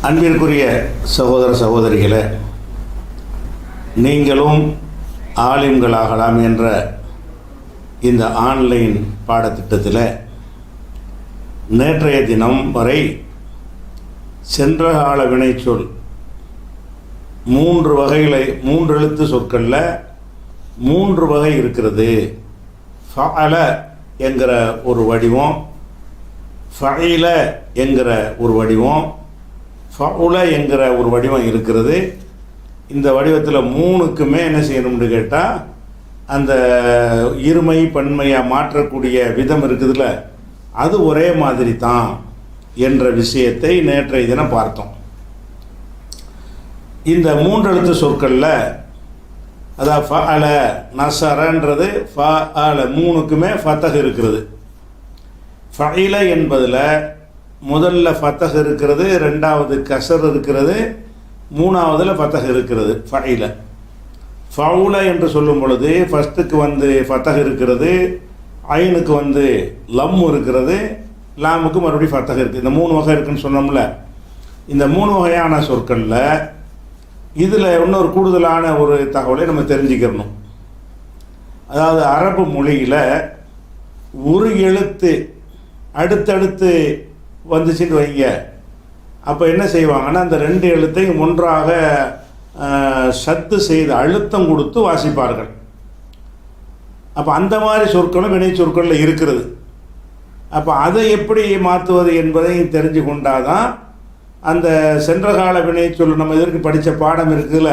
அன்பிற்குரிய சகோதர சகோதரிகளே, நீங்களும் ஆலிம்களாகலாம் என்ற இந்த ஆன்லைன் பாடத்திட்டத்தில் நேற்றைய தினம் வரை சென்றகால வினைச்சொல் 3 வகைகளை 3 எழுத்து சொற்களில் 3 வகை இருக்கிறது. ஃபஅல என்கிற ஒரு வடிவம், ஃபஇல என்கிற ஒரு வடிவம், ஃபஉல என்கிற ஒரு வடிவம் இருக்கிறது. இந்த வடிவத்தில் 3க்குமே என்ன செய்யணும்னு கேட்டால், அந்த இருமை பன்மையாக மாற்றக்கூடிய விதம் இருக்குதுல்ல, அது ஒரே மாதிரி தான் என்ற விஷயத்தை நேற்றைய தினம் பார்த்தோம். இந்த 3 எழுத்து சொற்களில் அதாவது ஃபஅல நஸரன்றது ஃபஅல 3க்குமே ஃபத்தஹ் இருக்கிறது. ஃபஇல என்பதில் முதல்ல ஃபத்தஹ் இருக்கிறது, 2வது கஸர் இருக்கிறது, 3வதுல ஃபத்தஹ் இருக்கிறது. ஃபஇல ஃபவுல என்று சொல்லும் பொழுது ஃபஸ்ட்டுக்கு ஃபத்தஹ் இருக்கிறது, ஐனுக்கு லம் இருக்கிறது, லாமுக்கு மறுபடியும் ஃபத்தஹ் இருக்குது. இந்த 3 வகை இருக்குன்னு சொன்னோம்ல. இந்த 3 வகையான சொற்களில் இதில் இன்னொரு கூடுதலான ஒரு தகவலை நம்ம தெரிஞ்சுக்கிறணும். அதாவது அரபு மொழியில் ஒரு எழுத்து அடுத்தடுத்து வந்துச்சுன்னு வைங்க, அப்போ என்ன செய்வாங்கன்னா அந்த 2 எழுத்தையும் ஒன்றாக சத்து செய்து அழுத்தம் கொடுத்து வாசிப்பார்கள். அப்போ அந்த மாதிரி சொற்களும் வினை சொற்களில் இருக்கிறது. அப்போ அதை எப்படி மாற்றுவது என்பதை தெரிஞ்சு கொண்டாதான் அந்த சென்றகால வினை சொல் நம்ம இதற்கு படித்த பாடம் இருக்குதுல்ல,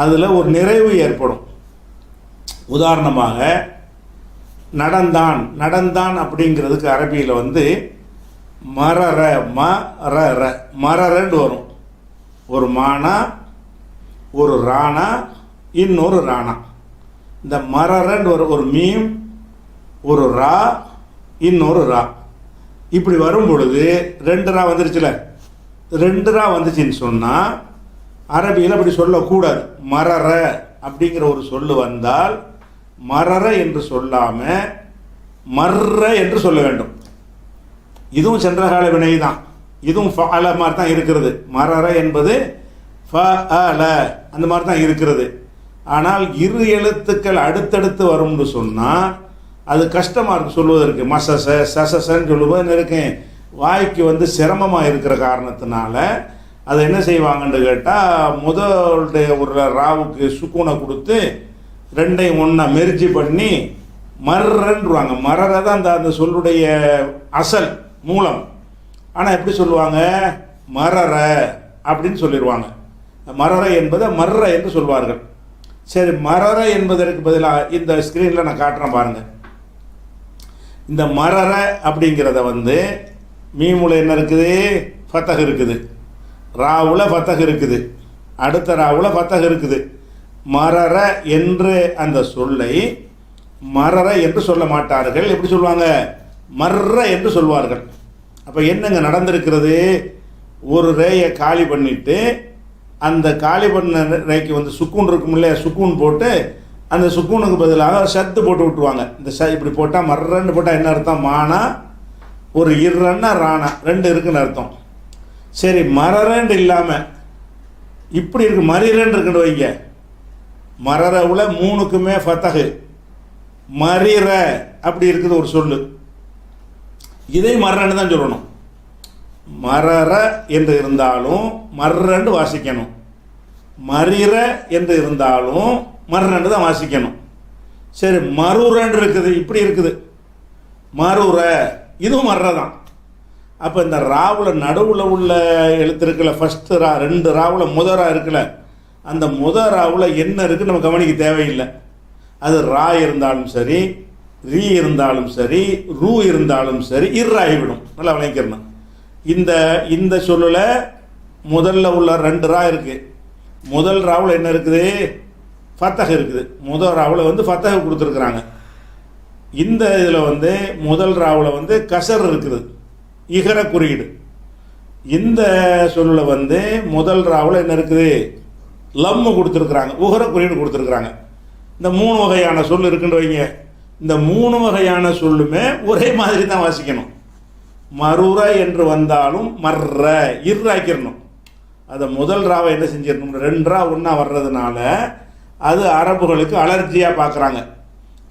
அதில் ஒரு நிறைவு ஏற்படும். உதாரணமாக நடந்தான், நடந்தான் அப்படிங்கிறதுக்கு அரபியில் மரர மரர மரரன்னு வரும். ஒரு மானா, ஒரு ராணா, இன்னொரு ராணா. இந்த மரரன்னு வரும். ஒரு மீம், ஒரு ரா, இன்னொரு ரா. இப்படி வரும் பொழுது 2 ரா வந்துருச்சுல, 2 ரா வந்துச்சுன்னு சொன்னால் அரபியில் அப்படி சொல்லக்கூடாது. மரர அப்படிங்கிற ஒரு சொல்லு வந்தால் மரர என்று சொல்லாமல் மர்ர என்று சொல்ல வேண்டும். இதுவும் சென்றகால வினை தான், இதுவும் ஃபஅல மாதிரி தான் இருக்கிறது. மரர என்பது ஃபஅல அந்த மாதிரி தான் இருக்கிறது. ஆனால் 2 எழுத்துக்கள் அடுத்தடுத்து வரும்னு சொன்னால் அது கஷ்டமாக இருக்குது சொல்வதற்கு. மசச சசசன்னு சொல்லும்போது இருக்கேன், வாய்க்கு சிரமமாக இருக்கிற காரணத்தினால அதை என்ன செய்வாங்கன்னு கேட்டால், முதலுடைய ஒரு ராவுக்கு சுக்கூனை கொடுத்து 2ஐயும் ஒன்றா மெர்ஜி பண்ணி மர்றன்றுவாங்க. மரர தான் அந்த சொல்லுடைய அசல் மூலம். ஆனால் எப்படி சொல்லுவாங்க, மரர அப்படின்னு சொல்லிடுவாங்க. மரர என்பதை மர்ற என்று சொல்வார்கள். சரி, மரர என்பதற்கு பதிலாக இந்த ஸ்க்ரீனில் நான் காட்டுறேன் பாருங்கள். இந்த மரர அப்படிங்கிறத மீமுல என்ன இருக்குது, ஃபத்தஹ் இருக்குது, ராவுல ஃபத்தஹ் இருக்குது, அடுத்த ராவுல ஃபத்தஹ் இருக்குது. மரர என்று அந்த சொல்லை மரர என்று சொல்ல மாட்டார்கள். எப்படி சொல்லுவாங்க, மர்ற என்று சொல்வார்கள். அப்போ என்னங்க நடந்திருக்கிறது, ஒரு ரேயை காலி பண்ணிட்டு அந்த காலி பண்ண ரேக்கு சுக்கூன் இருக்கும் இல்லையா, சுக்கூன் போட்டு அந்த சுக்கூனுக்கு பதிலாக சத்து போட்டு விட்டுருவாங்க. இந்த இப்படி போட்டால் மர்றன்னு போட்டால் என்ன அர்த்தம், மானா, ஒரு இர்றன்னா ராணா, 2 இருக்குன்னு அர்த்தம். சரி, மரரண்டு இல்லாமல் இப்படி இருக்கு, மரிரண்டு இருக்குன்னு வைங்க. மரரவுல 3க்குமே ஃபத்தஹு, மரிர அப்படி இருக்குது ஒரு சொல்லு. இதை மர்றன்னு தான் சொல்லணும். மரர என்று இருந்தாலும் மர்றண்டு வாசிக்கணும், மரிர என்று இருந்தாலும் மர்றண்டு தான் வாசிக்கணும். சரி, மருரண்டு இருக்குது, இப்படி இருக்குது மருர, இதுவும் மர்ற தான். அப்போ இந்த ராவில் நடுவில் உள்ள எழுத்து இருக்குல்ல, ஃபஸ்ட்டு ரா, 2 ராவில் முதரா இருக்குல்ல, அந்த ராவில் என்ன இருக்குது நம்ம கவனிக்க தேவையில்லை. அது ரா இருந்தாலும் சரி, ரீ இருந்தாலும் சரி, ரூ இருந்தாலும் சரி, இர்ராகிவிடும். நல்லா விளங்கிக்கிறணும். இந்த சொல்லில் முதல்ல உள்ள 2 ரா இருக்குது. முதல் ராவில் என்ன இருக்குது, ஃபத்தஹ் இருக்குது. முதல் ராவில் ஃபத்தஹ் கொடுத்துருக்குறாங்க. இந்த இதில் முதல் ராவில் கசர் இருக்குது, இகர குறியீடு. இந்த சொல்லில் முதல் ராவில் என்ன இருக்குது, லம்மு கொடுத்துருக்குறாங்க, உகர குறியீடு கொடுத்துருக்குறாங்க. இந்த 3 வகையான சொல் இருக்குன்னு வைங்க. இந்த 3 வகையான சொல்லுமே ஒரே மாதிரி தான் வாசிக்கணும். மருர என்று வந்தாலும் மர்ற இர்ராக்கிடணும். அதை முதல் ராவை என்ன செஞ்சிடணும், 2 ரா ஒன்றா வர்றதுனால அது அரபுகளுக்கு அலர்ஜியாக பார்க்குறாங்க.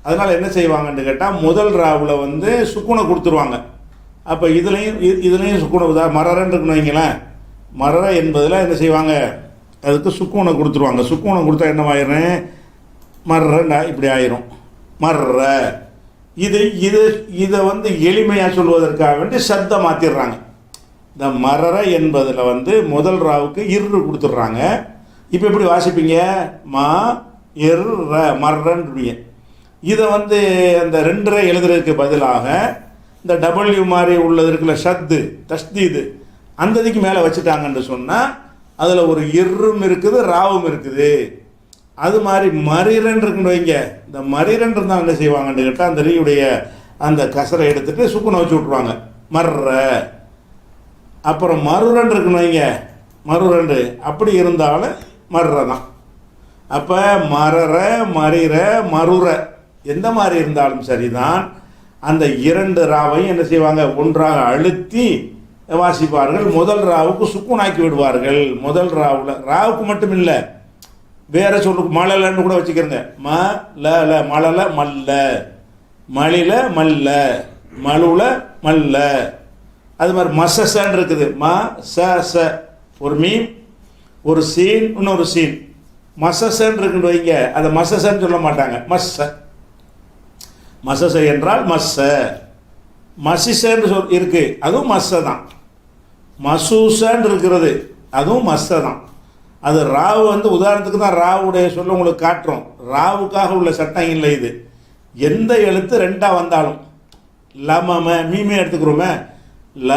அதனால் என்ன செய்வாங்கன்னு கேட்டால் முதல் ராவில் வந்து சுக்குனை கொடுத்துருவாங்க. அப்போ இதுலேயும் சுக்குனை மரரன்னு இருக்குன்னு வைங்களேன், மரர என்பதில் என்ன செய்வாங்க, அதுக்கு சுக்குனை கொடுத்துருவாங்க. சுக்குனை கொடுத்தா என்னவாயிரும், மர்ற இப்படி ஆயிரும் மர்ற. இதை வந்து எளிமையாக சொல்வதற்காக வேண்டி சப்தை மாற்றிடுறாங்க. இந்த மரர என்பதில் வந்து முதல் ராவுக்கு இரு கொடுத்துட்றாங்க. இப்போ எப்படி வாசிப்பீங்க, மா எர் ர மர்றன்றீங்க. இதை வந்து அந்த 2 எழுதுறதுக்கு பதிலாக இந்த டபிள்யூ மாதிரி உள்ளது இருக்குல்ல, ஷத்து தஸ்தீது, அந்த இதுக்கு மேலே வச்சுட்டாங்கன்னு சொன்னால் அதில் ஒரு இர்ரும் இருக்குது ராவும் இருக்குது. அது மாதிரி மரிரன் இருக்குன்னு வைங்க, இந்த மரிரன் இருந்தால் என்ன செய்வாங்கன்னு கேட்டால் அந்த ரீயுடைய அந்த கசரை எடுத்துகிட்டு சுக்குனை வச்சு விட்ருவாங்க மர்ற. அப்புறம் மருரன் இருக்குன்னு வைங்க, மருரண்டு அப்படி இருந்தாலும் மர்ற தான். அப்போ மரர மரிர மருர எந்த மாதிரி இருந்தாலும் சரிதான், அந்த 2 ராவையும் என்ன செய்வாங்க, ஒன்றாக அழுத்தி வாசிப்பார்கள். முதல் ராவுக்கு சுக்குனாக்கி விடுவார்கள். முதல் ராவுக்கு மட்டும் இல்லை, வேற சொல்லு மழலன்னு கூட வச்சுக்கிறங்க. ம ல மழல மல்ல, மலில மல்ல, மலுல மல்ல. அது மாதிரி மசசன்னு இருக்குது, ம ச ச, ஒரு மீன் ஒரு சீன் இன்னொரு சீன், மசசன் இருக்குன்னு வைங்க, அதை மசசன்னு சொல்ல மாட்டாங்க, மஸ்ஸ. மசச என்றால் மஸ்ஸ. மசிசன்னு இருக்கு, அதுவும் மஸ்ஸ தான். மசூசன்னு இருக்கிறது, அதுவும் மஸ்ஸ தான். அது ராவு வந்து உதாரணத்துக்கு தான் ராவுடைய சொல்ல உங்களுக்கு காட்டுறோம். ராவுக்காக உள்ள சட்டம் இல்லை இது. எந்த எழுத்து 2ஆ வந்தாலும், லமம மீமே எடுத்துக்கிறோமே, ல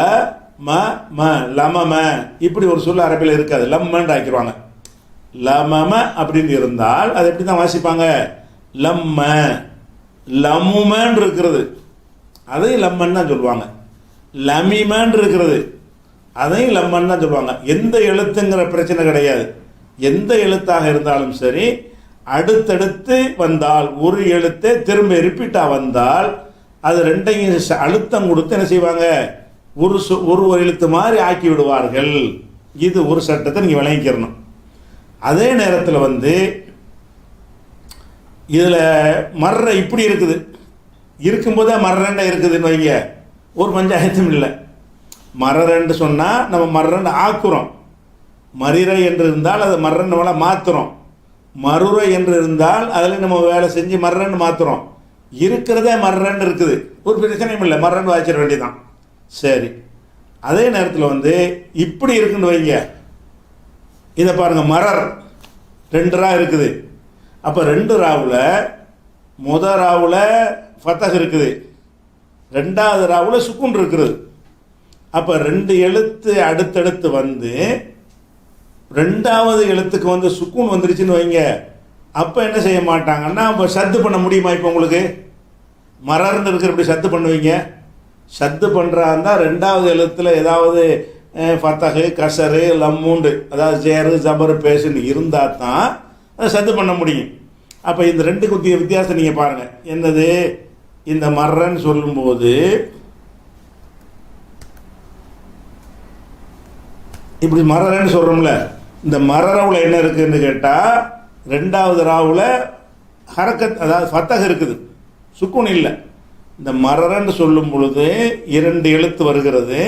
ம ம லமம இப்படி ஒரு சொல்ல அரபியில் இருக்காது, லம்மன்னு ஆக்கிடுவாங்க. லமம அப்படின்னு இருந்தால் அது எப்படி தான் வாசிப்பாங்க, லம்ம. லமுமன் இருக்கிறது, அதையும் லம்மன் தான் சொல்லுவாங்க. லமிமன் இருக்கிறது, அதையும் லம்மன் தான் சொல்லுவாங்க. எந்த எழுத்துங்கிற பிரச்சனை கிடையாது. எந்த எழுத்தாக இருந்தாலும் சரி, அடுத்தடுத்து வந்தால் ஒரு எழுத்தை திரும்ப ரிப்பீட்டாக வந்தால் அது 2ஐயும் அழுத்தம் கொடுத்து என்ன செய்வாங்க, ஒரு எழுத்து மாதிரி ஆக்கி விடுவார்கள். இது ஒரு சட்டத்தை நீங்கள் விளங்கிக்கிறணும். அதே நேரத்தில் வந்து இதில் மர்ற இப்படி இருக்குது, இருக்கும்போதே மர்றண்ட இருக்குதுன்னு வைங்க, ஒரு பஞ்சாயத்தும் இல்லை. மரரன்னு சொன்னால் நம்ம மர்றன்னு ஆக்குறோம். மரிரை என்று இருந்தால் அதை மர்றன்னு வேலை மாற்றுறோம். மருரை என்று இருந்தால் அதில் நம்ம வேலை செஞ்சு மர்றன்னு மாற்றுறோம். இருக்கிறதே மர்றன்னு இருக்குது, ஒரு பிரச்சனையும் இல்லை, மர்றன்னு வாய்ச்சிட வேண்டியதான். சரி, அதே நேரத்தில் வந்து இப்படி இருக்குன்னு வைங்க, இதை பாருங்கள், மரர் 2 ரா இருக்குது. அப்போ 2 ராவில் முதல் ராவில் ஃபத்தஹ் இருக்குது, 2வது ராவில் சுக்குன் இருக்குது. அப்போ 2 எழுத்து அடுத்தடுத்து வந்து 2வது எழுத்துக்கு வந்து சுக்குன் வந்துருச்சுன்னு வைங்க, அப்போ என்ன செய்ய மாட்டாங்கன்னா, இப்போ சத்து பண்ண முடியுமா? இப்போ உங்களுக்கு மரர்னு இருக்கிற இப்படி சத்து பண்ணுவீங்க. சத்து பண்ணுறாருந்தா 2வது எழுத்தில் ஏதாவது ஃபத்தஹு கசரு லம்மூண்டு, அதாவது சேரு ஜபரு பேசுன்னு இருந்தால் தான் அதை சத்து பண்ண முடியும். அப்போ இந்த 2க்கு வித்தியாசம் நீங்கள் பாருங்கள். என்னது, இந்த மர்றன்னு சொல்லும்போது இப்படி மரரன்னு சொல்கிறோம்ல, இந்த மரரவில் என்ன இருக்குதுன்னு கேட்டால் 2வது ராவில் ஹரக்கத், அதாவது ஃபத்தஹ் இருக்குது, சுக்குன் இல்லை. இந்த மரரன்னு சொல்லும் பொழுது 2 எழுத்து வருகிறது,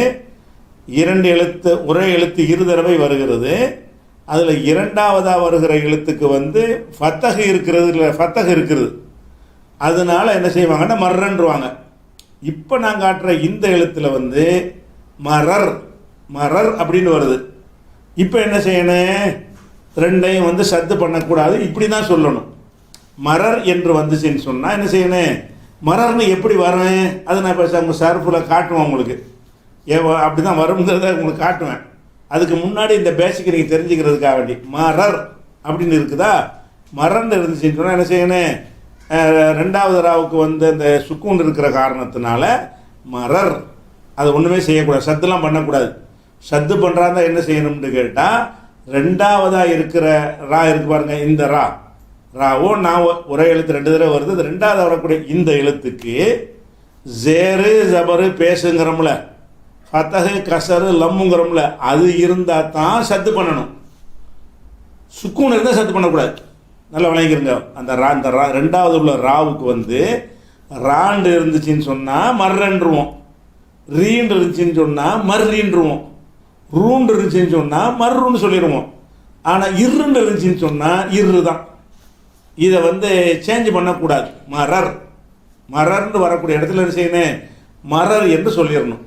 2 எழுத்து ஒரே எழுத்து 2 தடவை வருகிறது. அதில் 2வதாக வருகிற எழுத்துக்கு வந்து ஃபத்தஹ் இருக்கிறது, இல்லை ஃபத்தஹ் இருக்கிறது. அதனால் என்ன செய்வாங்கன்னா மர்றன்றுவாங்க. இப்போ நான் காட்டுற இந்த எழுத்தில் வந்து மரர் மரர் அப்படின்னு வருது. இப்போ என்ன செய்யணும், 2ஐயும் வந்து சத்து பண்ணக்கூடாது, இப்படி தான் சொல்லணும். மரர் என்று வந்துச்சுன்னு சொன்னால் என்ன செய்யணும், மரர்னு எப்படி வரும், அது நான் இப்போ உங்கள் சர்ஃபில் காட்டுவேன் உங்களுக்கு. அப்படி தான் வருங்கிறத உங்களுக்கு காட்டுவேன். அதுக்கு முன்னாடி இந்த பேசிக் நீங்கள் தெரிஞ்சுக்கிறதுக்காக வேண்டி மரர் அப்படின்னு இருக்குதா, மரர்னு இருந்துச்சுன்னு சொன்னால் என்ன செய்யணும், 2வது ராவுக்கு வந்து அந்த சுக்குன் இருக்கிற காரணத்தினால மரர், அது ஒன்றுமே செய்யக்கூடாது, சத்துலாம் பண்ணக்கூடாது. சத்து பண்ணுறாந்தா என்ன செய்யணும்னு கேட்டால், 2வதாக இருக்கிற ரா இருக்கு பாருங்கள், இந்த ராவோ நான் ஒரே எழுத்து 2 தடவை வருது, அது 2வது வரக்கூடிய இந்த எழுத்துக்கு ஜேரு ஜபரு பேசுங்கிறோம்ல, ஃபத்தஹு கசரு லம்முங்கிறோம்ல, அது இருந்தால் தான் சத்து பண்ணணும். சுக்கூன் இருந்தால் சத்து பண்ணக்கூடாது. நல்லா விளங்கிக்கிறங்க. அந்த ரெண்டாவது உள்ள ராவுக்கு வந்து ராண்டு இருந்துச்சுன்னு சொன்னால் மர்றன்றுவோம், ரீண்டு இருந்துச்சுன்னு சொன்னால் மர்றீன்றுவோம், ரூண்டு இருந்துச்சுன்னு சொன்னால் மர்ருன்னு சொல்லிடுவோம். ஆனால் இருண்டு இருந்துச்சுன்னு சொன்னால் இரு தான். இதை வந்து சேஞ்ச் பண்ணக்கூடாது. மரர்னு வரக்கூடிய இடத்துல என்ன செய்யணும், மரர் என்று சொல்லிடணும்.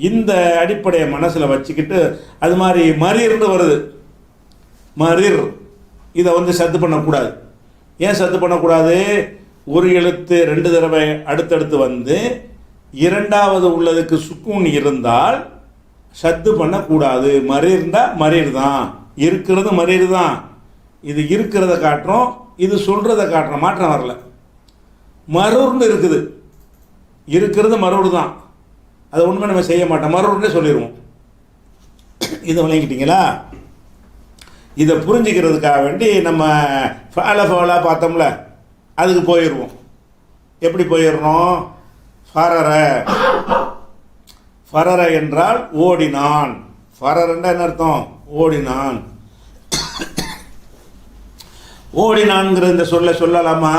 இந்த அடிப்படையை மனசில் வச்சுக்கிட்டு அது மாதிரி மரீர்னு வருது, மரீர், இதை வந்து சத்து பண்ணக்கூடாது. ஏன் சத்து பண்ணக்கூடாது? ஒரு எழுத்து 2 தடவை அடுத்தடுத்து வந்து இரண்டாவது உள்ளதுக்கு சுக்கூன் இருந்தால் சத்து பண்ணக்கூடாது. மரீர்ந்தா மரீர் தான், இருக்கிறது மரீர் தான். இது இருக்கிறத காட்டுறோம், இது சொல்கிறத காட்டுறோம், மாற்றம் வரல. மரூர்னு இருக்குது, இருக்கிறது மரூர் தான், அதை ஒன்றுமே நம்ம செய்ய மாட்டோம், மரூர்னே சொல்லிடுவோம். இதை விளங்கிட்டீங்களா? இதை புரிஞ்சுக்கிறதுக்காக வேண்டி நம்ம ஃபாலா பார்த்தோம்ல, அதுக்கு போயிடுவோம். எப்படி போயிடுறோம்? ஃபரர என்றால் ஓடினான். ஃபரரண்டா என்ன அர்த்தம்? ஓடினான். ஓடினான்ங்கிற இந்த சொல்ல சொல்லலாமா?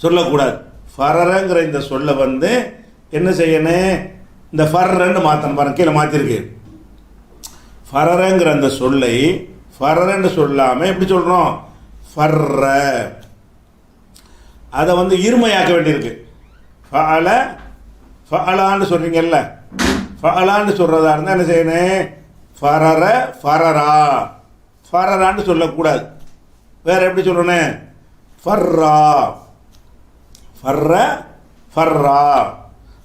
சொல்லக்கூடாது. ஃபரரங்கிற இந்த சொல்ல வந்து என்ன செய்யணும், இந்த ஃபர்ரன்னு மாற்றணும். பாருங்க, கீழே மாற்றிருக்கு. ஃபரரங்கிற அந்த சொல்லை ஃபரரன்னு சொல்லாமல் எப்படி சொல்கிறோம்? ஃபர்ர. அதை வந்து இருமையாக்க வேண்டியிருக்கு. ஃபஅலான்னு சொல்கிறீங்கல்ல, ஃபஅலான்னு சொல்கிறதா இருந்தால் என்ன செய்யணும்? ஃபரர ஃபரரா, ஃபரரான்னு சொல்லக்கூடாது. வேறு எப்படி சொல்லணும்? ஃபர்ரா, ஃபர்ர ஃபர்ரா.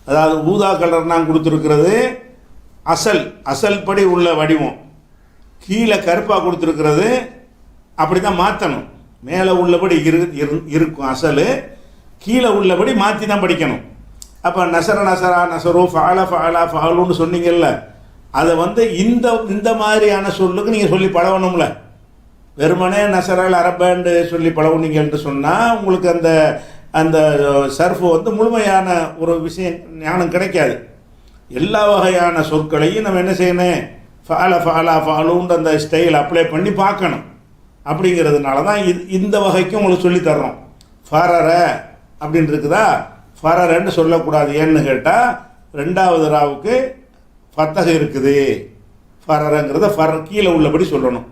அதாவது ஊதா கலர் நான் கொடுத்துருக்கிறது அசல் படி உள்ள வடிவம், கீழே கருப்பாக கொடுத்துருக்கிறது அப்படி தான் மாற்றணும். மேலே உள்ளபடி இருக்கும் அசல், கீழே உள்ளபடி மாற்றி தான் படிக்கணும். அப்போ நசரா நசரு ஃபாலுன்னு சொன்னீங்கல்ல, அதை வந்து இந்த மாதிரியான சொல்லுக்கு நீங்கள் சொல்லி பழகணும்ல. வெறுமனே நசரல் அரபண்டு சொல்லி பழகுனீங்கன்னு சொன்னால் உங்களுக்கு அந்த அந்த சர்ஃபு வந்து முழுமையான ஒரு விஷயம் ஞானம் கிடைக்காது. எல்லா வகையான சொற்களையும் நம்ம என்ன செய்யணும்? ஃபாலுன்ற அந்த ஸ்டைல் அப்ளை பண்ணி பார்க்கணும். அப்படிங்கிறதுனால தான் இந்த வகைக்கும் உங்களுக்கு சொல்லித்தர்றோம். ஃபரர அப்படின்னு இருக்குதா, ஃபரரன்னு சொல்லக்கூடாது. ஏன்னு கேட்டால் ரெண்டாவது ராவுக்கு ஃபத்தஹ் இருக்குது. ஃபரரங்கிறத கீழே உள்ளபடி சொல்லணும்.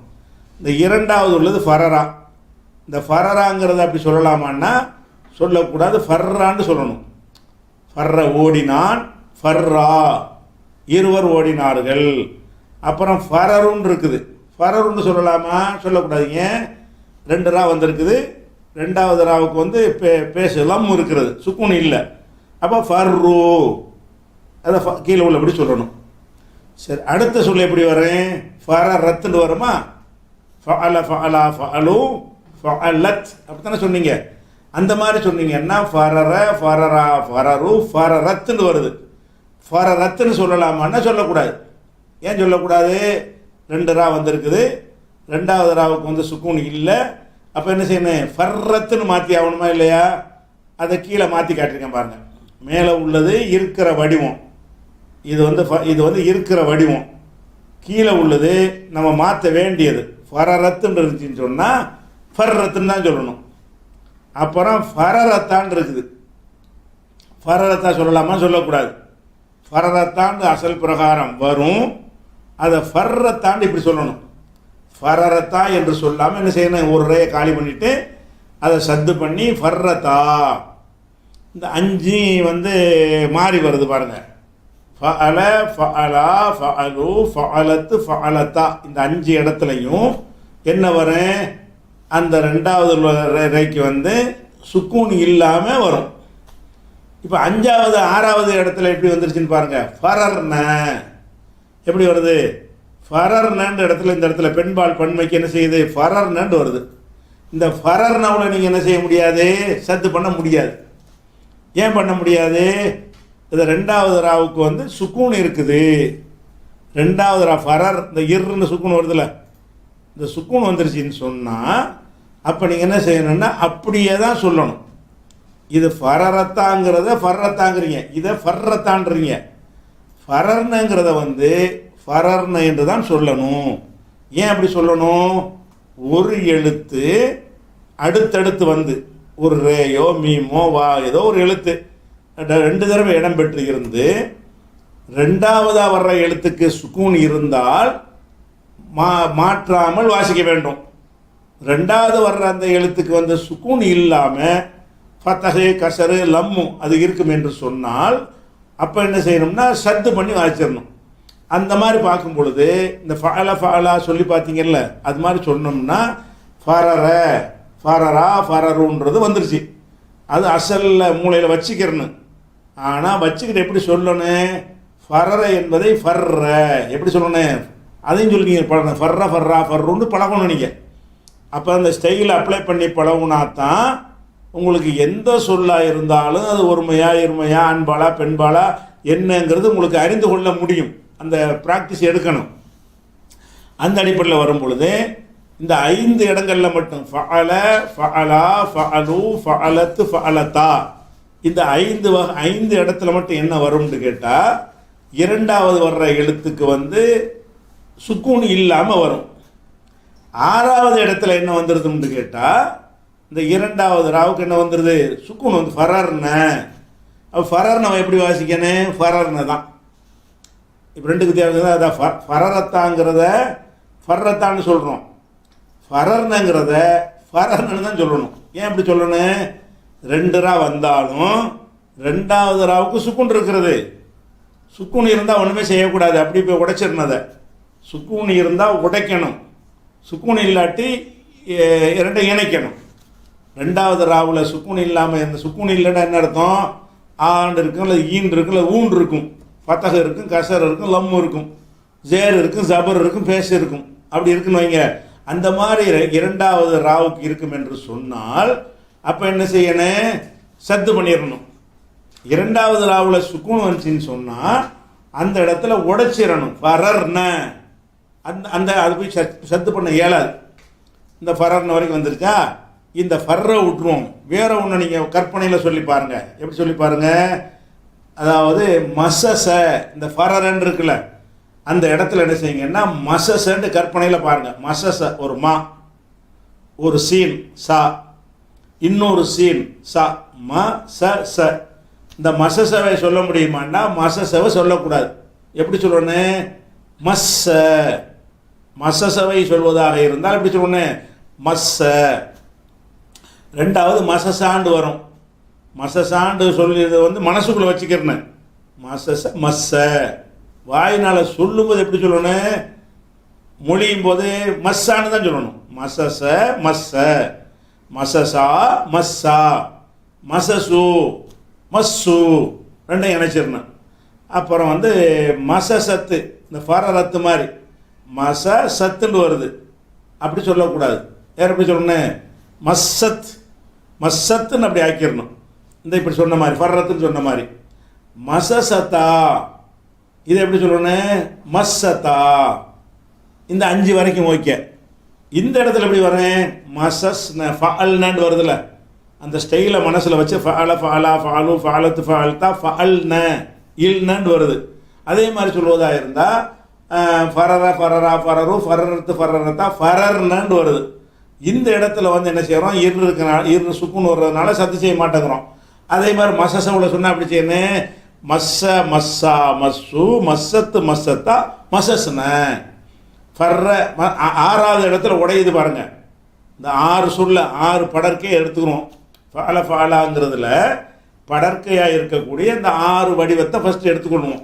இந்த இரண்டாவது உள்ளது ஃபரரா. இந்த ஃபரராங்கிறத அப்படி சொல்லலாமான்னா சொல்லக்கூடாது, ஃபர்ரான்னு சொல்லணும். ஃபர்ர ஓடினான், ஃபர்ரா இருவர் ஓடினார்கள். அப்புறம் ஃபரருன்னு இருக்குது, ஃபரருன்னு சொல்லலாமா? சொல்லக்கூடாது. ஏன்? 2 ரா வந்திருக்குது, ரெண்டாவது ராவுக்கு வந்து பேசலாம் இருக்கிறது, சுக்குன் இல்லை. அப்போ ஃபர்ரு அதை கீழே உள்ளபடி சொல்லணும். சரி, அடுத்த சொல்ல எப்படி வரும்? ஃபரரத்துன்னு வருமா? ஃபஅல ஃபஅலா ஃபஅலு ஃபஅலத் அப்படித்தானே சொன்னீங்க. அந்த மாதிரி சொன்னீங்கன்னா ஃபரர ஃபரரா ஃபரரு ஃபரரத்துன்னு வருது. ஃபரரத்துன்னு சொல்லலாமான்னா சொல்லக்கூடாது. ஏன் சொல்லக்கூடாது? 2 ரா வந்திருக்குது, ரெண்டாவது ராவுக்கு வந்து சுக்கூன் இல்லை. அப்போ என்ன செய்யணும்? ஃபர்ரத்துன்னு மாற்றி ஆகணுமா இல்லையா? அதை கீழே மாற்றி காட்டியிருக்கேன் பாருங்கள். மேலே உள்ளது இருக்கிற வடிவம், இது வந்து இருக்கிற வடிவம். கீழே உள்ளது நம்ம மாற்ற வேண்டியது. ஃபரரத்துன்னு இருந்துச்சுன்னு சொன்னால் ஃபர்ரத்துன்னு தான் சொல்லணும். அப்புறம் ஃபரரத்தான் இருக்குது, ஃபரரத்தா சொல்லலாமா? சொல்லக்கூடாது. ஃபரரத்தான் அசல் பிரகாரம் வரும், அதை ஃபர்ரத்தான் இப்படி சொல்லணும். ஃபரரத்தா என்று சொல்லாமல் என்ன செய்யணும்? ஒரு ரேயை காலி பண்ணிவிட்டு அதை சத்து பண்ணி ஃபர்ரத்தா. இந்த 5 வந்து மாறி வருது பாருங்கள். ஃபஅல ஃபஅலா ஃபஅலு ஃபஅலத்து ஃபஅலத்தா. இந்த 5 இடத்துலையும் என்ன வரும்? அந்த ரெண்டாவது ரேக்கு வந்து சுக்கூன் இல்லாமல் வரும். இப்போ 5வது 6வது இடத்துல எப்படி வந்துருச்சுன்னு பாருங்கள். ஃபரர்ன எப்படி வருது? ஃபரர்னன்ற இடத்துல, இந்த இடத்துல பெண்பால் பன்மைக்கு என்ன செய்யுது? ஃபரர்னு வருது. இந்த ஃபரர்னவில் நீங்கள் என்ன செய்ய முடியாது? சத்து பண்ண முடியாது. ஏன் பண்ண முடியாது? இது ரெண்டாவது ராவுக்கு வந்து சுக்கூன் இருக்குது. ரெண்டாவது ரா ஃபரர், இந்த இர்னு சுக்கூன் வருதுல்ல, இந்த சுக்கூன் வந்துருச்சுன்னு சொன்னால் அப்போ நீங்கள் என்ன செய்யணும்னா அப்படியே தான் சொல்லணும். இது ஃபரரத்தாங்கிறத ஃபர்ரத்தாங்கிறீங்க, இதை ஃபர்ரத்தான்றீங்க. ஃபரர்னங்கிறத வந்து ஃபரர்ன என்று தான் சொல்லணும். ஏன் அப்படி சொல்லணும்? ஒரு எழுத்து அடுத்தடுத்து வந்து ஒரு ரேயோ மீமோ வா ஏதோ ஒரு எழுத்து 2 தடவை இடம் பெற்று இருந்து ரெண்டாவதாக வர்ற எழுத்துக்கு சுக்கூன் இருந்தால் மாற்றாமல் வாசிக்க வேண்டும். ரெண்டாவது வர்ற அந்த எழுத்துக்கு வந்து சுக்கூன் இல்லாமல் ஃபத்தஹு கசரு லம்மு அது இருக்கும் என்று சொன்னால் அப்போ என்ன செய்யணும்னா சத்து பண்ணி வாசிச்சிடணும். அந்த மாதிரி பார்க்கும் பொழுது இந்த ஃபஅலா சொல்லி பார்த்தீங்கல்ல, அது மாதிரி சொன்னோம்னா ஃபரர ஃபரரா ஃபரருன்றது வந்துருச்சு. அது அசலில் மூளையில் வச்சுக்கிறணும். ஆனால் வச்சுக்கிட்டு எப்படி சொல்லணும்? ஃபரர என்பதை ஃபர்ற எப்படி சொல்லணும்? அதையும் சொல்லி நீங்கள் பழகணும். ஃபர்ற ஃபர்ரா ஃபர்ருன்னு பழகணும் நீங்கள். அப்போ அந்த ஸ்டைலை அப்ளை பண்ணி பழகுனா தான் உங்களுக்கு எந்த சொல்லாக இருந்தாலும் அது ஒருமையா இருமையா ஆண்பாலா பெண்பாலா என்னங்கிறது உங்களுக்கு அறிந்து கொள்ள முடியும். அந்த ப்ராக்டிஸ் எடுக்கணும். அந்த அடிப்படையில் வரும் பொழுது இந்த 5 இடங்களில் மட்டும் ஃபஅல ஃபஅலா ஃபஅலு ஃபஅலத்து ஃபஅலத்தா இந்த 5 இடத்துல மட்டும் என்ன வரும்னு கேட்டால் இரண்டாவது வர்ற எழுத்துக்கு வந்து சுக்கூன் இல்லாமல் வரும். 6வது இடத்துல என்ன வந்துடுதுன்னு கேட்டால் இந்த இரண்டாவது ராவுக்கு என்ன வந்துடுது? சுக்கூன் வந்து ஃபரர்ன. அப்போ ஃபரர்ன எப்படி வாசிக்கணும்? ஃபரர்ன தான். இப்போ 2க்கு வித்தியாசம். அதான் ஃபரரத்தாங்கிறத ஃபர்ரத்தான்னு சொல்கிறோம். ஃபரர்னங்கிறத ஃபரர்னு தான் சொல்லணும். ஏன் இப்படி சொல்லணும்? 2 ரா வந்தாலும் ரெண்டாவது ராவுக்கு சுக்கூன் இருக்கிறது. சுக்கூன் இருந்தால் ஒன்றுமே செய்யக்கூடாது, அப்படி போய் உடைச்சிருந்ததை. சுக்கூன் இருந்தால் உடைக்கணும், சுக்கூன் இல்லாட்டி 2 இணைக்கணும். ரெண்டாவது ராவில் சுக்கூன் இல்லாமல் எந்த சுக்கூன் இல்லைன்னா என்ன அர்த்தம்? ஆண்டு இருக்கும், இல்லை ஈன் இருக்கும், இல்லை ஊன் இருக்கும், ஃபத்தஹ் இருக்கும், கசர் இருக்கும், லம்மு இருக்கும், ஜேர் இருக்கும், ஜபர் இருக்கும், பேச இருக்கும். அப்படி இருக்குன்னு வைங்க. அந்த மாதிரி இரண்டாவது ராவுக்கு இருக்கும் என்று சொன்னால் அப்போ என்ன செய்யணும்? சத்து பண்ணிடணும். இரண்டாவது ராவில் சுக்கூன் வந்துச்சின்னு சொன்னால் அந்த இடத்துல உடைச்சிடணும். ஃபரர்ன அந்த அது போய் சத்து பண்ண இயலாது. இந்த ஃபரர்ன வரைக்கும் வந்துருச்சா? இந்த ஃபர்ரை விட்டுருவோம். வேற ஒன்று நீங்கள் கற்பனையில் சொல்லி பாருங்க. எப்படி சொல்லி பாருங்க? அதாவது மசச இந்த ஃபரரன் இருக்குல்ல, அந்த இடத்துல என்ன செய்யுங்கன்னா மசசன்னு கற்பனையில் பாருங்க. மசச ஒரு மா, ஒரு சீன் சா, இன்னொரு சீன் சா, ம ச ச. இந்த மசசவை சொல்ல முடியுமான்னா மசசவை சொல்லக்கூடாது. எப்படி சொல்லணும்? மஸ்ஸ. மசசவை சொல்வதாக இருந்தால் எப்படி சொல்லணும்? மஸ்ஸ. ரெண்டாவது மசசாண்டு வரும். மசசாண்டு சொல்லியது வந்து மனசுக்குள்ளே வச்சுக்கிறேன்னு. மசச மஸ்ஸ. வாயினால் சொல்லும்போது எப்படி சொல்லணும்? மொழியும் போது மஸ்ஸான்னு தான் சொல்லணும். மசச மஸ்ஸ, மசசா மஸ்ஸா, மசசு மஸ்ஸு 2 இணைச்சிடணும். அப்புறம் வந்து மசசத்து இந்த ஃபரரத்து மாதிரி மச சத்துன்னு வருது. அப்படி சொல்லக்கூடாது. வேறு எப்படி சொல்லணும்? மஸ்ஸத் மஸ்ஸத்துன்னு அப்படி ஆக்கிடணும். இந்த இப்படி சொன்ன மாதிரி ஃபர்ரத்துன்னு சொன்ன மாதிரி மசசத்தா. இதை எப்படி சொல்லணும்? மஸ்ஸத்தா. இந்த 5 வரைக்கும் ஓகே. இந்த இடத்துல எப்படி வரேன்? மசஸ் ஃபஅல்னு வருதுல்ல, அந்த ஸ்டைலை மனசில் வச்சு ஃபஅல ஃபஅலா ஃபஅலு ஃபஅலத்து ஃபஅல்தா ஃபஅல்ன இல்னு வருது. அதே மாதிரி சொல்வதாக இருந்தால் ஃபரர ஃபரரா ஃபரரு ஃபரரத்து ஃபரரத்தா ஃபரர்னு வருது. இந்த இடத்துல வந்து என்ன செய்கிறோம்? இரு சுக்குன்னு வர்றதுனால சத்து செய்ய மாட்டேங்கிறோம். அதே மாதிரி மசசவில் சொன்னால் அப்படி செய்யணும். மஸ்ஸ மஸ்ஸா மஸ்ஸு மஸ்ஸத்து மஸ்ஸத்தா மசஸ்ன. ஃபர்ற 6வது இடத்துல உடையுது பாருங்க. இந்த 6 சொல்ல 6 படற்கை எடுத்துக்கிறோம். ஃபால ஃபாலாங்கிறதுல படற்கையாக இருக்கக்கூடிய இந்த 6 வடிவத்தை ஃபஸ்ட்டு எடுத்துக்கொள்வோம்.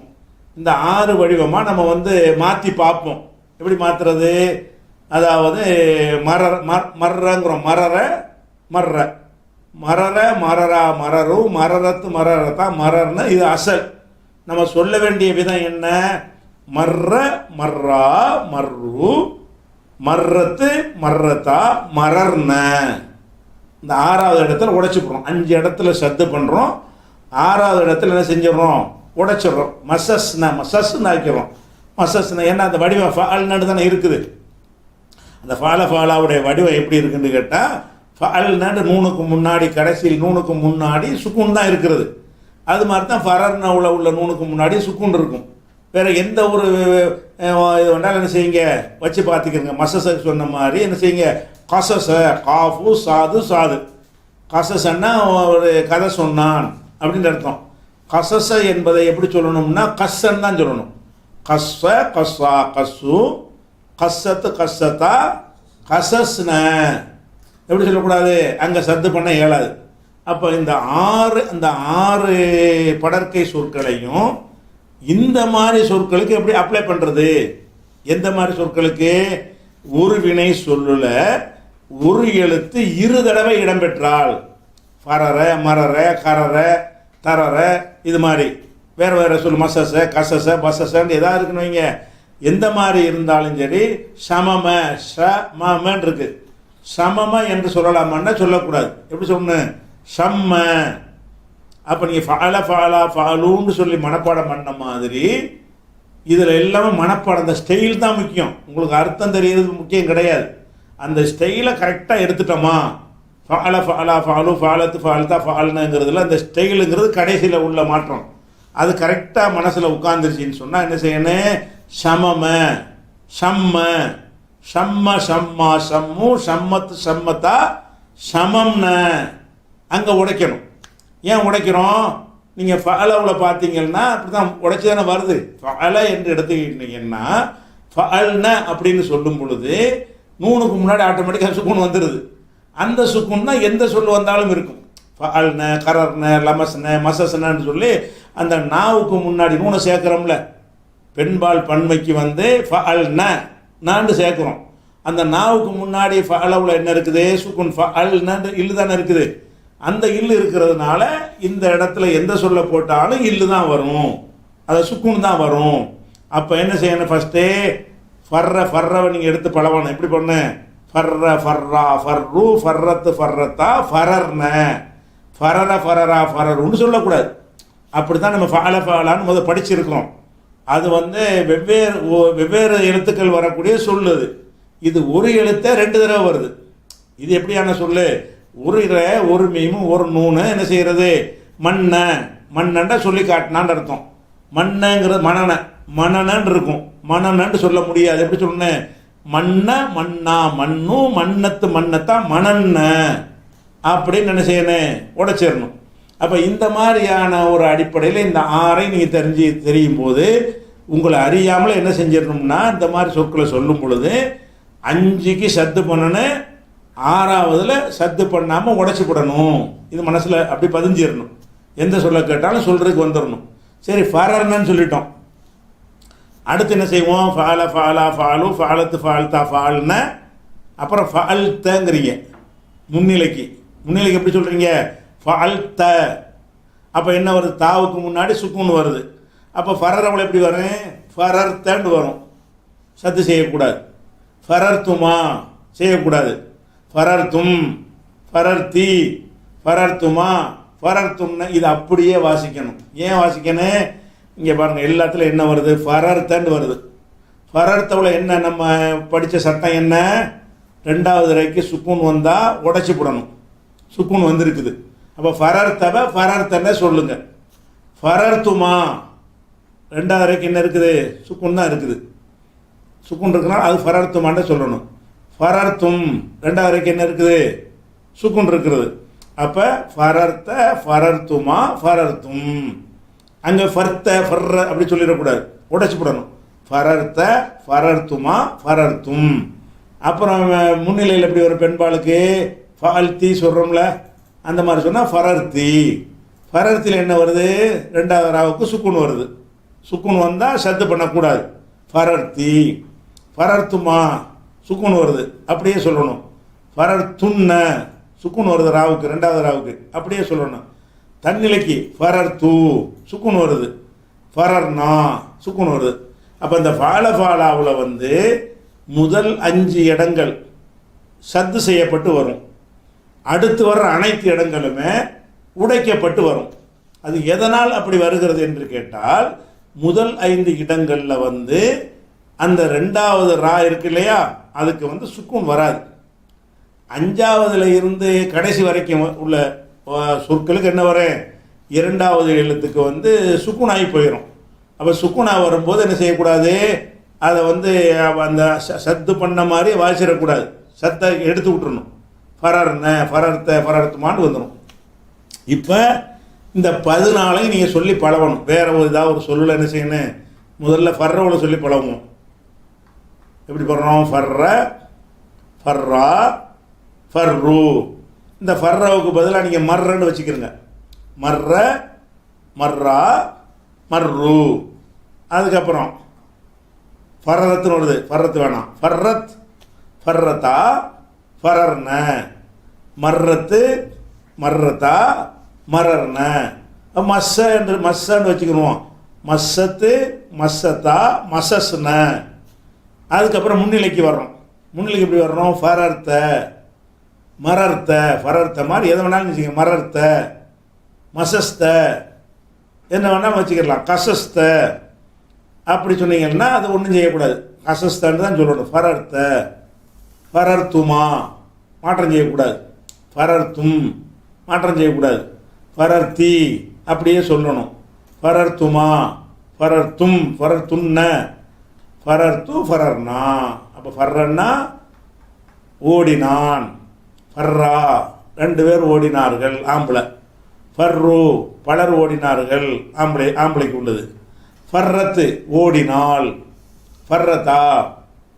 இந்த 6 வடிவமாக நம்ம வந்து மாற்றி பார்ப்போம். எப்படி மாற்றுறது? அதாவது மர்றங்கிறோம். மரர மர்ற, மரர மரரா மரரு மரரத்து மரரத்தா மரர்னு இது அசல். நம்ம சொல்ல வேண்டிய விதம் என்ன? மர்ற மர்ரா மர்ரு மர்ரத்து மர்ரத்தா மரர்ன. இந்த 6வது இடத்துல உடைச்சிக்கிறோம். 5 இடத்துல சத்து பண்ணுறோம். 6வது இடத்துல என்ன செஞ்சிடறோம்? உடைச்சிடுறோம். மசஸ்னா மசஸ்ன்னு ஆக்கிறோம். மசஸ்னா ஏன்னா அந்த வடிவம் ஃபால்னு தானே இருக்குது. அந்த ஃபாலாவுடைய வடிவம் எப்படி இருக்குன்னு கேட்டால் ஃபஅல்னு நூனுக்கு முன்னாடி கடைசியில் நூனுக்கு முன்னாடி சுக்குன் தான் இருக்கிறது. அது மாதிரி தான் ஃபரர்னவுல உள்ள நூனுக்கு முன்னாடி சுக்குன் இருக்கும். வேறு எந்த ஒரு இது வேண்டாலும் என்ன செய்யுங்க வச்சு பார்த்துக்கிறங்க. மசச சொன்ன மாதிரி என்ன செய்யுங்க, கசச காஃபு சாது சாது. கசசன்னா ஒரு கதை சொன்னான் அப்படின்ற அர்த்தம். கசச என்பதை எப்படி சொல்லணும்னா கஸ்ஸன் தான் சொல்லணும். கஸ்ஸ கஸ்ஸா கஸ்ஸு கஸ்ஸத்து கஸ்ஸத்தா கசஸ்ன எப்படி சொல்லக்கூடாது, அங்கே சத்து பண்ண இயலாது. அப்போ இந்த ஆறு படற்கை சொற்களையும் இந்த மாதிரி சொற்களுக்கு எப்படி அப்ளை பண்ணுறது? எந்த மாதிரி சொற்களுக்கு? ஒரு வினை சொல்லுல ஒரு எழுத்து 2 தடவை இடம்பெற்றால், ஃபரர மரர கரர தரர இது மாதிரி வேறு வேறு சொல், மசச கசச பசசன்னு எதாவது இருக்குன்னு வைங்க. எந்த மாதிரி இருந்தாலும் சரி சமம ஷமன்னு இருக்கு. சமம என்று சொல்லலாமான்னா சொல்லக்கூடாது. எப்படி சொல்லணும்? சம்ம. அப்போ நீங்கள் ஃபால ஃபாலா ஃபாலூன்னு சொல்லி மனப்பாடம் பண்ண மாதிரி இதில் எல்லாமே மனப்பாடம். அந்த ஸ்டைல் தான் முக்கியம். உங்களுக்கு அர்த்தம் தெரியுறது முக்கியம் கிடையாது. அந்த ஸ்டைலை கரெக்டாக எடுத்துட்டோமா, ஃபால ஃபாலா ஃபாலு ஃபாலத்து ஃபால்தா ஃபால்னுங்கிறதுல அந்த ஸ்டைலுங்கிறது கடைசியில் உள்ள மாற்றம். அது கரெக்டாக மனசில் உட்காந்துருச்சின்னு சொன்னால் என்ன செய்யணும்? சமம சம்ம சம்ம சம்மா சம்மு சம்மத்து சம்மத்தா சமம்ன அங்கே உடைக்கணும். ஏன் உடைக்கிறோம்? நீங்கள் ஃபஅலவில் பார்த்தீங்கன்னா அப்படி தான் உடைச்சி தானே வருது. ஃபஅல என்று எடுத்துக்கிட்டீங்கன்னா ஃபஅல்ன அப்படின்னு சொல்லும் பொழுது நூனுக்கு முன்னாடி ஆட்டோமேட்டிக்காக சுக்குன் வந்துடுது. அந்த சுக்குன் தான் எந்த சொல் வந்தாலும் இருக்கும். ஃபஅல்ன கரர்ன லமஸ்ன மசஸ்னன்னு சொல்லி அந்த நாவுக்கு முன்னாடி நூனை சேர்க்குறோம்ல, பெண்பால் பன்மைக்கு வந்து ஃபஅல்ன நான்னு சேர்க்குறோம். அந்த நாவுக்கு முன்னாடி ஃபஅலவில் என்ன இருக்குது? சுக்குன். ஃபஅல்னு இல்லு தானே இருக்குது. அந்த இல்லு இருக்கிறதுனால இந்த இடத்துல எந்த சொல்ல போட்டாலும் இல்லு தான் வரும், அதை சுக்குன் தான் வரும். அப்போ என்ன செய்யணும்? ஃபஸ்ட்டே ஃபர்ரவை நீங்கள் எடுத்து பழவணும். எப்படி பண்ணு? ஃபர்ர ஃபர்ரா ஃபர்ரு ஃபர்ரத்து ஃபர்ரத்தா ஃபரர்ன ஃபரர ஃபரரா ஃபரருன்னு சொல்லக்கூடாது. அப்படி தான் நம்ம ஃபாலான்னு முதல் படிச்சிருக்கிறோம். அது வந்து வெவ்வேறு எழுத்துக்கள் வரக்கூடிய சொல்லுது. இது ஒரு எழுத்தை 2 தடவை வருது. இது எப்படியான சொல்லு? ஒரு மீமும் ஒரு நூனு என்ன செய்கிறது? மன்னன்ட சொல்லி காட்டினான்னு அர்த்தம். மன்னங்கிறது மனனன்னு இருக்கும். மனனன்னு சொல்ல முடியாது. எப்படி சொல்லணும்? மன்னா மண்ணு மன்னத்து மன்னத்தா மணன்ன அப்படின்னு என்ன செய்யணும்? உடைச்சிடணும். அப்போ இந்த மாதிரியான ஒரு அடிப்படையில் இந்த 6ஐ நீங்கள் தெரியும் போது உங்களை அறியாமல் என்ன செஞ்சிடணும்னா இந்த மாதிரி சொற்களை சொல்லும் பொழுது 5க்கு சத்து பண்ணணும், 6வதுல சத்து பண்ணாமல் உடைச்சி போடணும். இது மனசில் அப்படி பதிஞ்சிடணும். எந்த சொல்ல கேட்டாலும் சொல்கிறதுக்கு வந்துடணும். சரி, ஃபரர்னு சொல்லிட்டோம். அடுத்து என்ன செய்வோம்? ஃபால ஃபாலா ஃபாலு ஃபாலத்து ஃபால்தா ஃபால்ன அப்புறம் ஃபால்தங்கிறீங்க. முன்னிலைக்கு எப்படி சொல்கிறீங்க? ஃபால்த. அப்போ என்ன வருது? தாவுக்கு முன்னாடி சுக்குன்னு வருது. அப்போ ஃபரரவளை எப்படி வரும்? ஃபரர்த்தன்னு வரும். சத்து செய்யக்கூடாது. ஃபரர்த்துமா செய்யக்கூடாது. ஃபரர்த்தும் ஃபரர்த்தி ஃபரர்த்துமா ஃபரர்த்தும்னு இது அப்படியே வாசிக்கணும். ஏன் வாசிக்கணும்? இங்கே பாருங்கள், எல்லாத்துலையும் என்ன வருது? ஃபரர்த்தன்னு வருது. ஃபரர்த்தவில் என்ன நம்ம படித்த சட்டம் என்ன? 2வது தடவைக்கு சுக்குன் வந்தால் உடைச்சி போடணும். சுக்குன் வந்திருக்குது. அப்போ ஃபரர்த்தனை சொல்லுங்க. ஃபரர்த்துமா 2வது தடவைக்கு என்ன இருக்குது? சுக்குன் தான் இருக்குது. சுக்குன் இருக்குன்னா அது ஃபரர்த்துமான்னு சொல்லணும். ஃபரர்த்தும் 2வது தடவைக்கு என்ன இருக்குது? சுக்குன் இருக்கிறது. அப்போ ஃபரர்த்த ஃபரர்த்துமா ஃபரர்த்தும். அங்கே ஃபர்ற அப்படி சொல்லிடக்கூடாது, உடைச்சி போடணும். ஃபரர்த்த ஃபரர்த்துமா ஃபரர்த்தும். அப்புறம் முன்னிலையில் எப்படி ஒரு பெண்பாளுக்கு ஃபால்த்தி சொல்கிறோம்ல, அந்த மாதிரி சொன்னால் ஃபரர்த்தி. ஃபரர்த்தியில் என்ன வருது? 2வது ராவுக்கு சுக்குன் வருது. சுக்குன் வந்தால் சத்து பண்ணக்கூடாது. ஃபரர்த்தி. ஃபரர்த்துமா சுக்குன் வருது, அப்படியே சொல்லணும். ஃபரர்த்துன்ன சுக்குன் வருது ராவுக்கு, 2வது ராவுக்கு, அப்படியே சொல்லணும். தன்னிலைக்கு ஃபரர்த்து சுக்குன் வருது. ஃபரர்னா சுக்குன் வருது. அப்போ இந்த ஃபாலாவில் வந்து முதல் 5 இடங்கள் சத்து செய்யப்பட்டு வரும். அடுத்து வர்ற அனைத்து இடங்களுமே உடைக்கப்பட்டு வரும். அது எதனால் அப்படி வருகிறது என்று கேட்டால், முதல் 5 இடங்களில் வந்து அந்த 2வது ரா இருக்கு இல்லையா, அதுக்கு வந்து சுக்குன் வராது. 5வதுல இருந்து கடைசி வரைக்கும் உள்ள சொற்களுக்கு என்ன வரும்? 2வது எழுத்துக்கு வந்து சுக்குன் ஆகி போயிடும். அப்போ சுக்குனா வரும்போது என்ன செய்யக்கூடாது, அதை வந்து அந்த சத்து பண்ண மாதிரி வாசிடக்கூடாது, சத்தை எடுத்து விட்டுறணும். ஃபரர்ன ஃபரர்த்துமான்னு வந்துடும். இப்போ இந்த 14 நீங்கள் சொல்லி பழகணும். வேறு ஒரு ஏதாவது ஒரு சொல்லில் என்ன செய்யணும், முதல்ல ஃபர்ரவில் சொல்லி பழகணும். எப்படி பண்ணுறோம், ஃபர்ர ஃபர்ரா ஃபர்ரு. இந்த ஃபர்ராவுக்கு பதிலாக நீங்கள் மர்றன்னு வச்சுக்கிறங்க. மர்ற மர்ரா மர்ரு. அதுக்கப்புறம் ஃபர்ரத்துன்னு வருது, ஃபர்ரத்து வேணாம், ஃபர்ரத் ஃபர்ரத்தா ஃபரர்ன. மர்ரத்து மர்ரத்தா மரர்ன. மஸ்ஸன்னு வச்சுக்கணும். மஸ்ஸத்து மஸ்ஸத்தா மசஸ்ன. அதுக்கப்புறம் முன்னிலைக்கு வர்றோம். முன்னிலைக்கு எப்படி வர்றோம், ஃபரர்த்த மரர்த்த. ஃபரர்த்த மாதிரி எதை வேணாலும் வச்சுக்க. மரர்த்த மசஸ்த என்ன வேணாலும் வச்சுக்கலாம். கசஸ்த அப்படி சொன்னீங்கன்னா அது ஒன்றும் செய்யக்கூடாது. கசஸ்தான்னு தான் சொல்லணும். ஃபரர்த்த ஃபரர்த்துமா மாற்றம் செய்யக்கூடாது. ஃபரர்த்தும் மாற்றம் செய்யக்கூடாது. ஃபரர்த்தி அப்படியே சொல்லணும். ஃபரர்த்துமா ஃபரர்த்தும் ஃபரர்த்துன்ன ஃபரர்த்து ஃபரர்னா. அப்போ ஃபர்ரன்னா ஓடினான், ஃபர்ரா 2 பேர் ஓடினார்கள் ஆம்பளை, ஃபர்ரு பலர் ஓடினார்கள் ஆம்பளைக்கு உள்ளது. ஃபர்ரத்து ஓடினாள், ஃபர்ரதா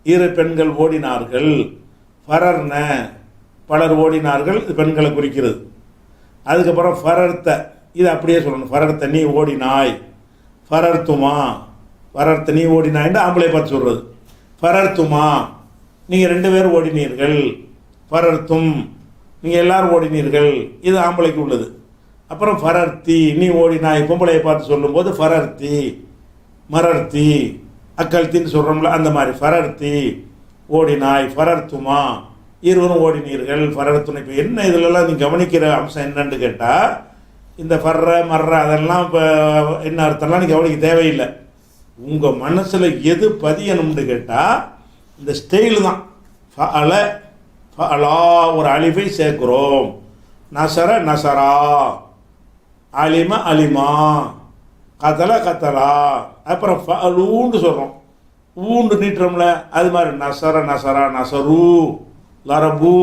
2 பெண்கள் ஓடினார்கள், ஃபரர்ன பலர் ஓடினார்கள், இது பெண்களை குறிக்கிறது. அதுக்கப்புறம் ஃபரர்த்த இது அப்படியே சொல்லணும். ஃபரர்த்த நீ ஓடினாய், ஃபரர்த்துமா ஃபரர்த்த நீ ஓடினாய்ன்னு ஆம்பளை பார்த்து சொல்கிறது. ஃபரர்த்துமா நீங்கள் 2 பேர் ஓடினீர்கள், ஃபரர்த்தும் நீங்கள் எல்லாரும் ஓடினீர்கள், இது ஆம்பளைக்கு உள்ளது. அப்புறம் ஃபரர்த்தி நீ ஓடினாய் பொம்பளையை பார்த்து சொல்லும்போது ஃபரர்த்தி மரர்த்தி அக்கல்த்தின்னு சொல்கிறோம்ல அந்த மாதிரி. ஃபரர்த்தி ஓடினாய், ஃபரர்த்துமா இருவரும் ஓடினீர்கள், ஃபரர்த்துனை. இப்போ என்ன இதிலெல்லாம் நீ கவனிக்கிற அம்சம் என்னன்னு கேட்டால், இந்த ஃபர்ற மர்ற அதெல்லாம் இப்போ என்ன அர்த்தம்லாம் நீ கவனிக்க தேவையில்லை. உங்கள் மனசில் எது பதியணும்னு கேட்டால் இந்த ஸ்டைலு தான். ஃபஅல ஃபஅலா ஒரு அலிஃபை சேர்க்குறோம். நசர நசரா, அலிமா அலிமா, கத்தலா கத்தலா. அப்புறம் ஃபஅலூன்னு சொல்கிறோம், ஊண்டு நீட்டுறோம்ல அது மாதிரி. நசர நசரா நசரு லரபு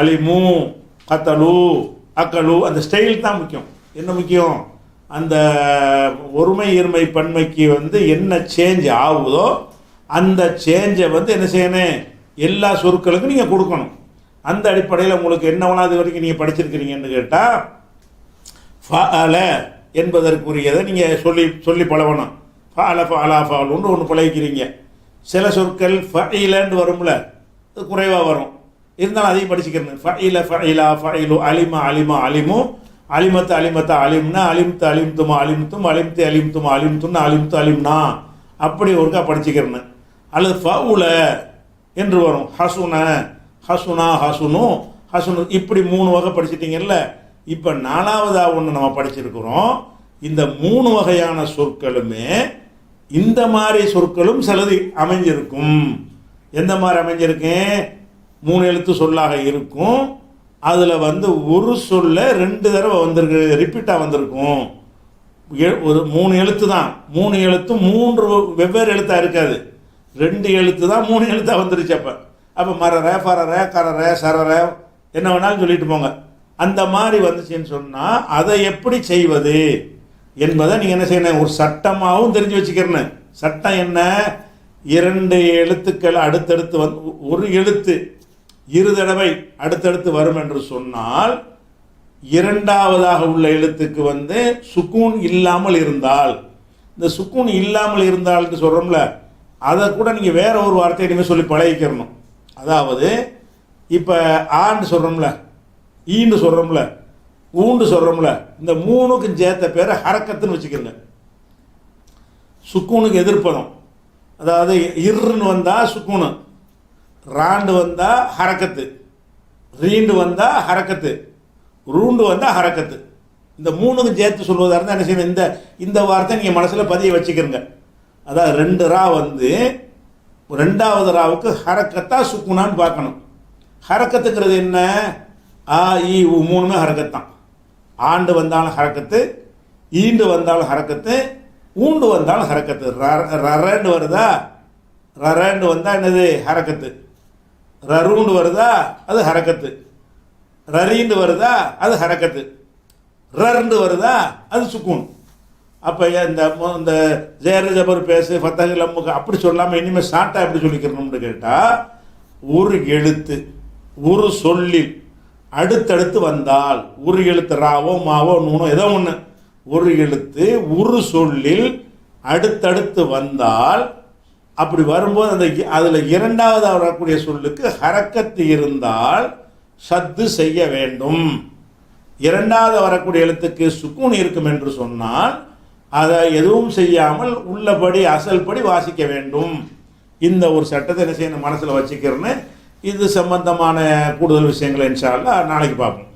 அலிமு கத்தலு அக்கலு. அந்த ஸ்டைல் தான் முக்கியம். என்ன முக்கியம், அந்த ஒருமை இருமை பன்மைக்கு வந்து என்ன சேஞ்ச் ஆகுதோ அந்த சேஞ்சை வந்து என்ன செய்யணும், எல்லா சொற்களுக்கும் நீங்கள் கொடுக்கணும். அந்த அடிப்படையில் உங்களுக்கு என்ன வேணா அது வரைக்கும் நீங்கள் படிச்சிருக்கிறீங்கன்னு கேட்டால், ஃபஅல என்பதற்குரியதை நீங்கள் சொல்லி பழகணும். ஃபஅல ஃபஅலா ஃபஅலுன்னு ஒன்று பழகிக்கிறீங்க. சில சொற்கள் ஃபஇலன்னு வரும்ல, அது குறைவாக வரும், இருந்தாலும் அதையும் படிச்சுக்கிறேன். ஃபஇல ஃபஇலா ஃபஇலு அலிமா அலிமா அலிமு அலிமத்து அலிமத்தா அலிம்னா அலிம்த்து அலிம்துமா அலிம்தும் அலிம்த்து அலிம்துமா அலிம்துன்னு அலிம்த்து அலிம்னா அப்படி ஒருக்கா படிச்சுக்கிறேன். அல்லது ஃபவுல என்று வரும். ஹசுன ஹசுனா ஹசுனு ஹசுனு இப்படி 3 வகை படிச்சிட்டிங்கல்ல. இப்போ 4வதாக ஒன்று நம்ம படிச்சிருக்கிறோம். இந்த 3 வகையான சொற்களுமே இந்த மாதிரி சொற்களும் சிலது அமைஞ்சிருக்கும். எந்த மாதிரி அமைஞ்சிருக்கேன், 3 எழுத்து சொல்லாக இருக்கும். அதில் வந்து ஒரு சொல்ல 2 தடவை வந்திருக்கு, ரிப்பீட்டாக வந்திருக்கும். ஒரு 3 எழுத்து தான், 3 எழுத்தும் 3 வெவ்வேறு எழுத்தாக இருக்காது. 2 எழுத்து தான் 3 எழுத்தாக வந்துருச்சு. அப்போ மரர ஃபரர கரர சரர என்ன வேணாலும் சொல்லிட்டு போங்க. அந்த மாதிரி வந்துச்சுன்னு சொன்னால் அதை எப்படி செய்வது என்பதை நீங்கள் என்ன செய்யணும், ஒரு சட்டமாகவும் தெரிஞ்சு வச்சுக்கிறேன்னு. சட்டம் என்ன, 2 எழுத்துக்கள் அடுத்தடுத்து வந்து ஒரு எழுத்து 2 தடவை அடுத்தடுத்து வரும் என்று சொன்னால், 2வதாக உள்ள எழுத்துக்கு வந்து சுக்கூன் இல்லாமல் இருந்தால், இந்த சுக்கூன் இல்லாமல் இருந்தால்னு சொல்கிறோம்ல, அதை கூட நீங்கள் வேற ஒரு வார்த்தை இனிமேல் சொல்லி பழகிக்கிறணும். அதாவது இப்போ ஆன்னு சொல்கிறோம்ல, ஈன்னு சொல்கிறோம்ல, ஊண்டு சொல்கிறோம்ல, இந்த 3க்கும் சேர்த்த பேரை ஹரக்கத்துன்னு வச்சுக்கிறங்க. சுக்கூனுக்கு எதிர்ப்பதம். அதாவது இர்ன்னு வந்தால் சுக்கூனு, ராண்டு வந்தால் ஹரக்கத்து, ரீண்டு வந்தால் ஹரக்கத்து, ரூண்டு வந்தால் ஹரக்கத்து. இந்த 3க்கும் சேர்த்து சொல்வதாக இருந்தால் என்ன செய்யணும், இந்த வார்த்தை நீங்கள் மனசில் பதிய வச்சுக்கிறங்க. அதாவது 2 ரா வந்து 2வது ராவுக்கு ஹரக்கத்தா சுக்குனான்னு பார்க்கணும். ஹரக்கத்துங்கிறது என்ன, ஆ இ உ 3மே ஹரக்கத்தான். ஆண்டு வந்தாலும் ஹரக்கத்து, ஈண்டு வந்தாலும் ஹரக்கத்து, ஊண்டு வந்தாலும் ஹரக்கத்து. ரரண்டு வருதா, ரரண்டு வந்தால் என்னது ஹரக்கத்து. ரருண்டு வருதா அது ஹரக்கத்து. ரரீண்டு வருதா அது ஹரக்கத்து. ரர்ண்டு வருதா அது சுக்கூன். அப்போ இந்த ஜேர் ஜபர் பேசு ஃபத்தஹ் லம்முக்கு அப்படி சொல்லாமல் இனிமேல் ஷார்ட்டாக எப்படி சொல்லிக்கிறோம்னு கேட்டால், ஒரு எழுத்து ஒரு சொல்லில் அடுத்தடுத்து வந்தால், ஒரு எழுத்து ராவோ மாவோ நூனோ ஏதோ ஒன்று, ஒரு எழுத்து ஒரு சொல்லில் அடுத்தடுத்து வந்தால், அப்படி வரும்போது அந்த அதில் இரண்டாவது வரக்கூடிய சொல்லுக்கு ஹரக்கத்து இருந்தால் சத்து செய்ய வேண்டும். இரண்டாவது வரக்கூடிய எழுத்துக்கு சுக்கூன் இருக்கும் என்று சொன்னால் அதை எதுவும் செய்யாமல் உள்ளபடி அசல்படி வாசிக்க வேண்டும். இந்த ஒரு சட்டத்தை என்ன செய்யணும் மனசில் வச்சுக்கிறேன்னு, இது சம்பந்தமான கூடுதல் விஷயங்களை இன்ஷா அல்லாஹ் நாளைக்கு பார்ப்போம்.